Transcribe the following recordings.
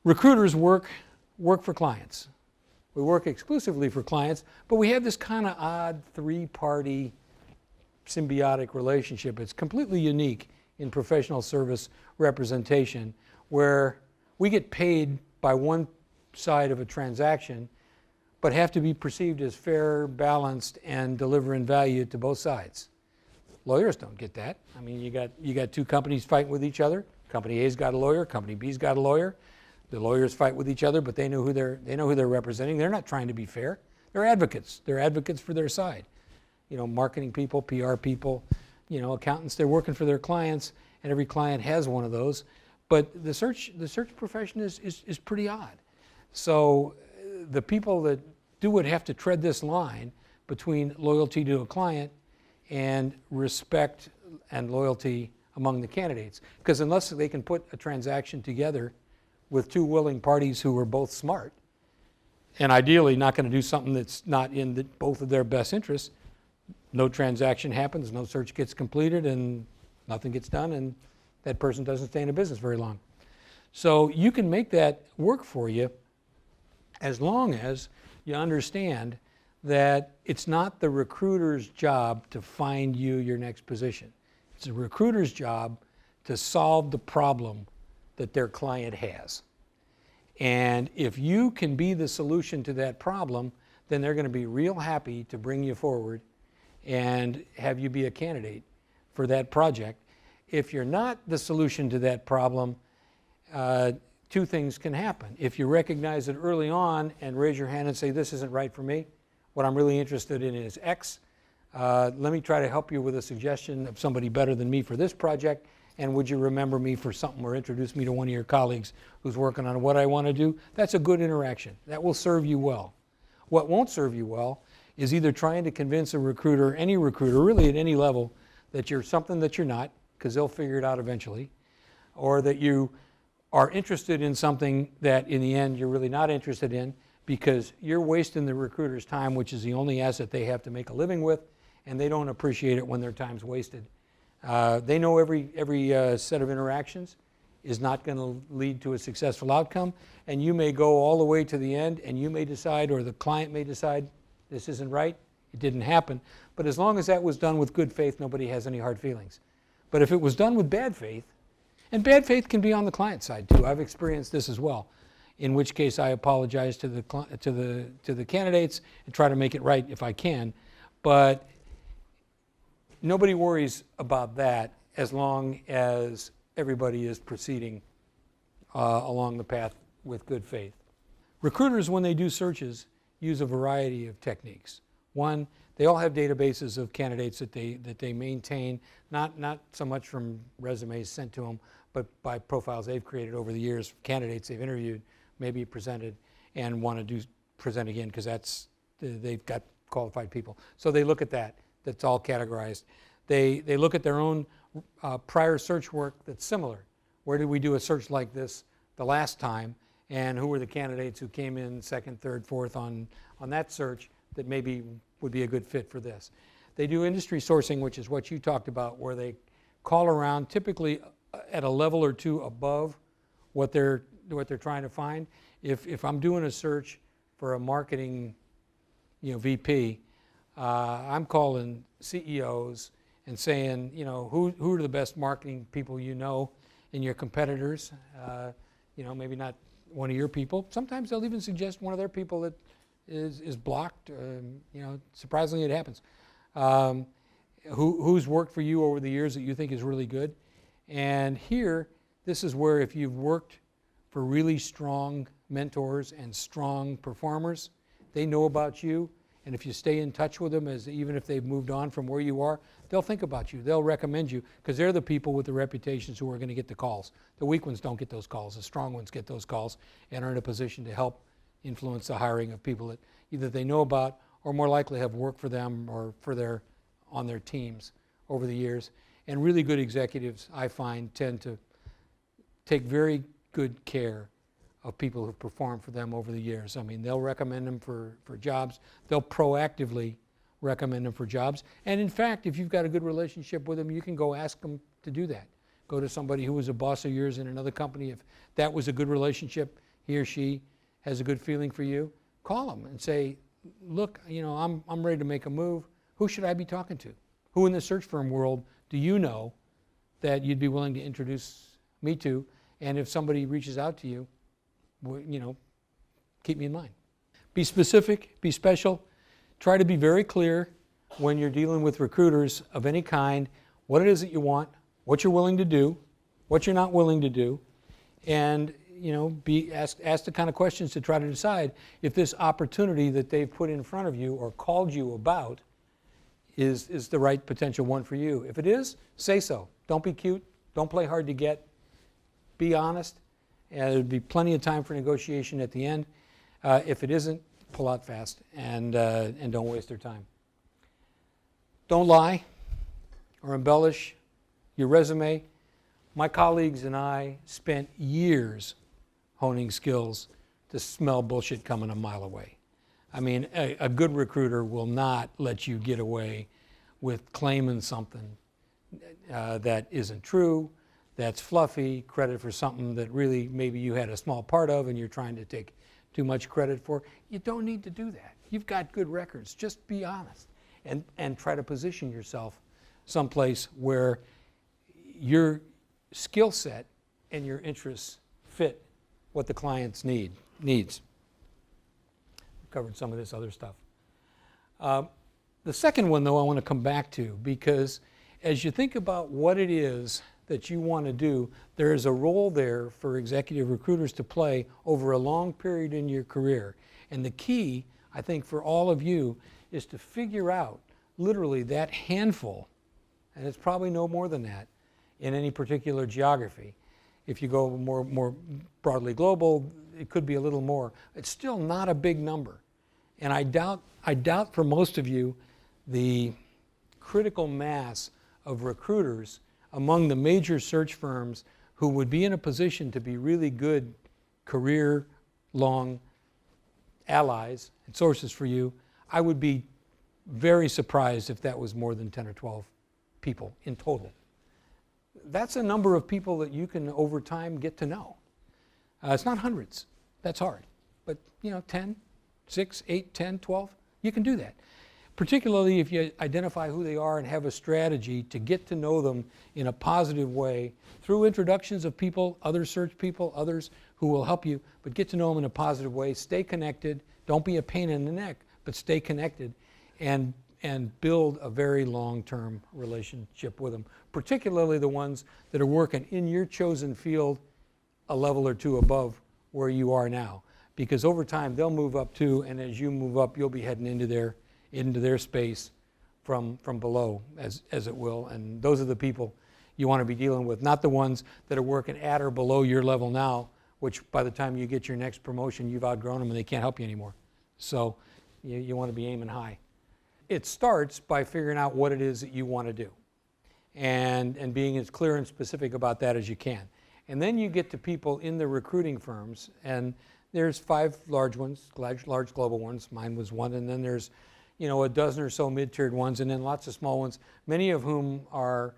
Recruiters work for clients. We work exclusively for clients, but we have this kind of odd three-party symbiotic relationship. It's completely unique in professional service representation, where we get paid by one side of a transaction, but have to be perceived as fair, balanced, and delivering value to both sides. Lawyers don't get that. I mean, you got two companies fighting with each other. Company A's got a lawyer, company B's got a lawyer. The lawyers fight with each other, but they know who they're representing. They're not trying to be fair. They're advocates. They're advocates for their side. You know, marketing people, PR people, you know, accountants. They're working for their clients, and every client has one of those. But the search profession is pretty odd. So the people that do it have to tread this line between loyalty to a client and respect and loyalty among the candidates. Because unless they can put a transaction together with two willing parties who are both smart, and ideally not going to do something that's not in both of their best interests, no transaction happens, no search gets completed, and nothing gets done, and that person doesn't stay in the business very long. So you can make that work for you as long as you understand that it's not the recruiter's job to find you your next position. It's the recruiter's job to solve the problem that their client has. And if you can be the solution to that problem, then they're going to be real happy to bring you forward and have you be a candidate for that project. If you're not the solution to that problem, two things can happen. If you recognize it early on and raise your hand and say, this isn't right for me, what I'm really interested in is X, let me try to help you with a suggestion of somebody better than me for this project, and would you remember me for something, or introduce me to one of your colleagues who's working on what I want to do? That's a good interaction. That will serve you well. What won't serve you well is either trying to convince a recruiter, any recruiter, really at any level, that you're something that you're not, because they'll figure it out eventually, or that you are interested in something that in the end you're really not interested in, because you're wasting the recruiter's time, which is the only asset they have to make a living with, and they don't appreciate it when their time's wasted. They know every set of interactions is not going to lead to a successful outcome, and you may go all the way to the end, and you may decide, or the client may decide, this isn't right, it didn't happen. But as long as that was done with good faith, nobody has any hard feelings. But if it was done with bad faith, and bad faith can be on the client side too, I've experienced this as well, in which case I apologize to the candidates and try to make it right if I can. But nobody worries about that as long as everybody is proceeding along the path with good faith. Recruiters, when they do searches, use a variety of techniques. One, they all have databases of candidates that they maintain, not so much from resumes sent to them, but by profiles they've created over the years, candidates they've interviewed, maybe presented, and want to present again because they've got qualified people. So they look at that. That's all categorized. They look at their own prior search work that's similar. Where did we do a search like this the last time, and who were the candidates who came in second, third, fourth on that search that maybe would be a good fit for this. They do industry sourcing, which is what you talked about, where they call around typically at a level or two above what they're trying to find. If I'm doing a search for a marketing VP, I'm calling CEOs and saying, who are the best marketing people you know in your competitors? Maybe not one of your people. Sometimes they'll even suggest one of their people that is blocked. Surprisingly, it happens. Who's worked for you over the years that you think is really good? And here, this is where if you've worked for really strong mentors and strong performers, they know about you. And if you stay in touch with them, even if they've moved on from where you are, they'll think about you. They'll recommend you because they're the people with the reputations who are going to get the calls. The weak ones don't get those calls. The strong ones get those calls and are in a position to help influence the hiring of people that either they know about or more likely have worked for them or on their teams over the years. And really good executives, I find, tend to take very good care of people who've performed for them over the years. I mean, they'll recommend them for jobs. They'll proactively recommend them for jobs. And in fact, if you've got a good relationship with them, you can go ask them to do that. Go to somebody who was a boss of yours in another company. If that was a good relationship, he or she has a good feeling for you, call them and say, look, I'm ready to make a move. Who should I be talking to? Who in the search firm world do you know that you'd be willing to introduce me to? And if somebody reaches out to you, keep me in mind. Be specific, be special. Try to be very clear when you're dealing with recruiters of any kind, what it is that you want, what you're willing to do, what you're not willing to do, and ask the kind of questions to try to decide if this opportunity that they've put in front of you or called you about is the right potential one for you. If it is, say so. Don't be cute. Don't play hard to get. Be honest. There'll be plenty of time for negotiation at the end. If it isn't, pull out fast and don't waste their time. Don't lie or embellish your resume. My colleagues and I spent years honing skills to smell bullshit coming a mile away. I mean, a good recruiter will not let you get away with claiming something that isn't true, that's fluffy, credit for something that really maybe you had a small part of and you're trying to take too much credit for. You don't need to do that. You've got good records. Just be honest and try to position yourself someplace where your skill set and your interests fit what the client's needs. We've covered some of this other stuff. The second one, though, I want to come back to, because as you think about what it is that you want to do, there is a role there for executive recruiters to play over a long period in your career. And the key, I think, for all of you is to figure out literally that handful, and it's probably no more than that in any particular geography. If you go more broadly global, it could be a little more. It's still not a big number. And I doubt for most of you the critical mass of recruiters among the major search firms who would be in a position to be really good career-long allies and sources for you. I would be very surprised if that was more than 10 or 12 people in total. That's a number of people that you can over time get to know. It's not hundreds. That's hard. But 10, 6, 8, 10, 12, you can do that. Particularly if you identify who they are and have a strategy to get to know them in a positive way through introductions of people, other search people, others who will help you, but get to know them in a positive way. Stay connected. Don't be a pain in the neck, but stay connected and build a very long-term relationship with them, particularly the ones that are working in your chosen field a level or two above where you are now. Because over time, they'll move up too, and as you move up, you'll be heading into their space from below, as it will. And those are the people you want to be dealing with, not the ones that are working at or below your level now, which by the time you get your next promotion, you've outgrown them and they can't help you anymore. So you want to be aiming high. It starts by figuring out what it is that you want to do and being as clear and specific about that as you can. And then you get to people in the recruiting firms, and there's 5 large ones, large global ones. Mine was one, and then there's a dozen or so mid-tiered ones, and then lots of small ones, many of whom are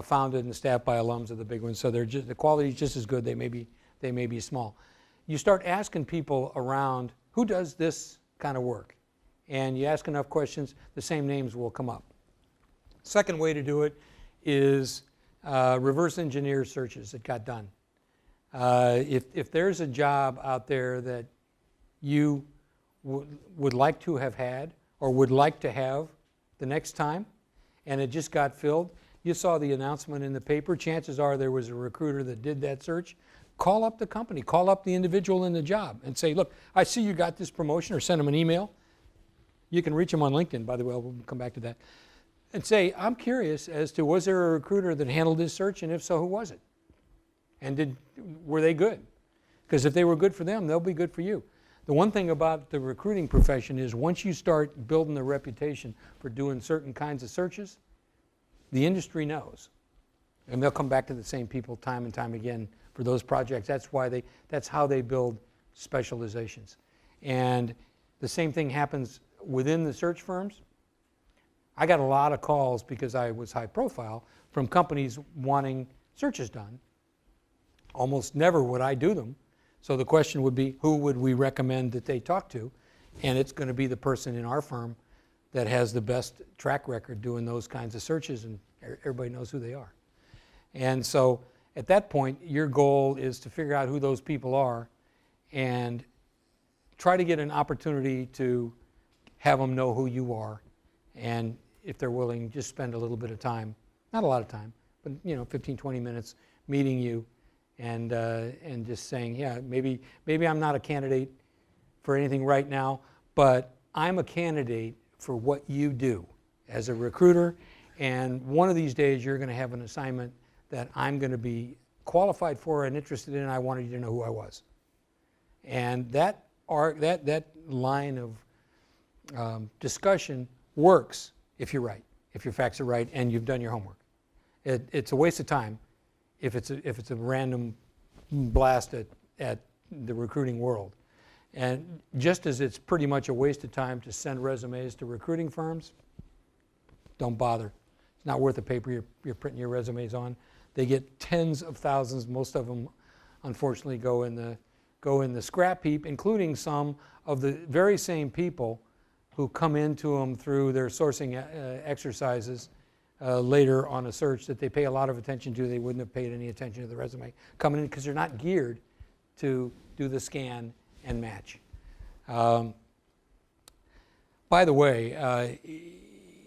founded and staffed by alums of the big ones. So the quality is just as good. They may be small. You start asking people around, who does this kind of work? And you ask enough questions, the same names will come up. Second way to do it is reverse engineer searches that got done. If there's a job out there that you would like to have had or would like to have the next time, and it just got filled, you saw the announcement in the paper, chances are there was a recruiter that did that search. Call up the company, call up the individual in the job and say, look, I see you got this promotion, or send them an email. You can reach them on LinkedIn, by the way, we'll come back to that. And say, I'm curious as to, was there a recruiter that handled this search, and if so, who was it? And were they good? Because if they were good for them, they'll be good for you. The one thing about the recruiting profession is once you start building a reputation for doing certain kinds of searches, the industry knows. And they'll come back to the same people time and time again for those projects. That's how they build specializations. And the same thing happens within the search firms. I got a lot of calls because I was high profile from companies wanting searches done. Almost never would I do them. So the question would be, who would we recommend that they talk to? And it's going to be the person in our firm that has the best track record doing those kinds of searches, and everybody knows who they are. And so at that point, your goal is to figure out who those people are and try to get an opportunity to have them know who you are. And if they're willing, just spend a little bit of time, not a lot of time, but 15, 20 minutes meeting you and just saying, yeah, maybe I'm not a candidate for anything right now, but I'm a candidate for what you do as a recruiter, and one of these days you're going to have an assignment that I'm going to be qualified for and interested in, and I wanted you to know who I was. And that line of discussion works if you're right, if your facts are right and you've done your homework. It's a waste of time if it's a random blast at the recruiting world. And just as it's pretty much a waste of time to send resumes to recruiting firms, don't bother. It's not worth the paper you're printing your resumes on. They get tens of thousands. Most of them, unfortunately, go in the scrap heap, including some of the very same people who come into them through their sourcing exercises later on a search that they pay a lot of attention to. They wouldn't have paid any attention to the resume coming in because they're not geared to do the scan and match. By the way,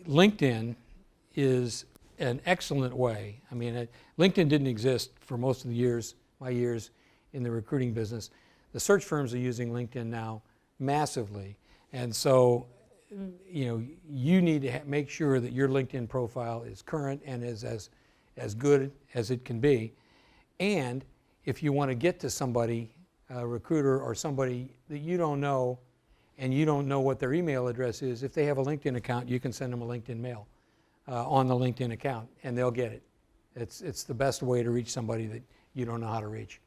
LinkedIn is an excellent way. I mean, LinkedIn didn't exist for most of my years in the recruiting business. The search firms are using LinkedIn now massively, and so you need to make sure that your LinkedIn profile is current and is as good as it can be. And if you want to get to somebody, a recruiter or somebody that you don't know, and you don't know what their email address is, if they have a LinkedIn account, you can send them a LinkedIn mail on the LinkedIn account, and they'll get it. It's the best way to reach somebody that you don't know how to reach.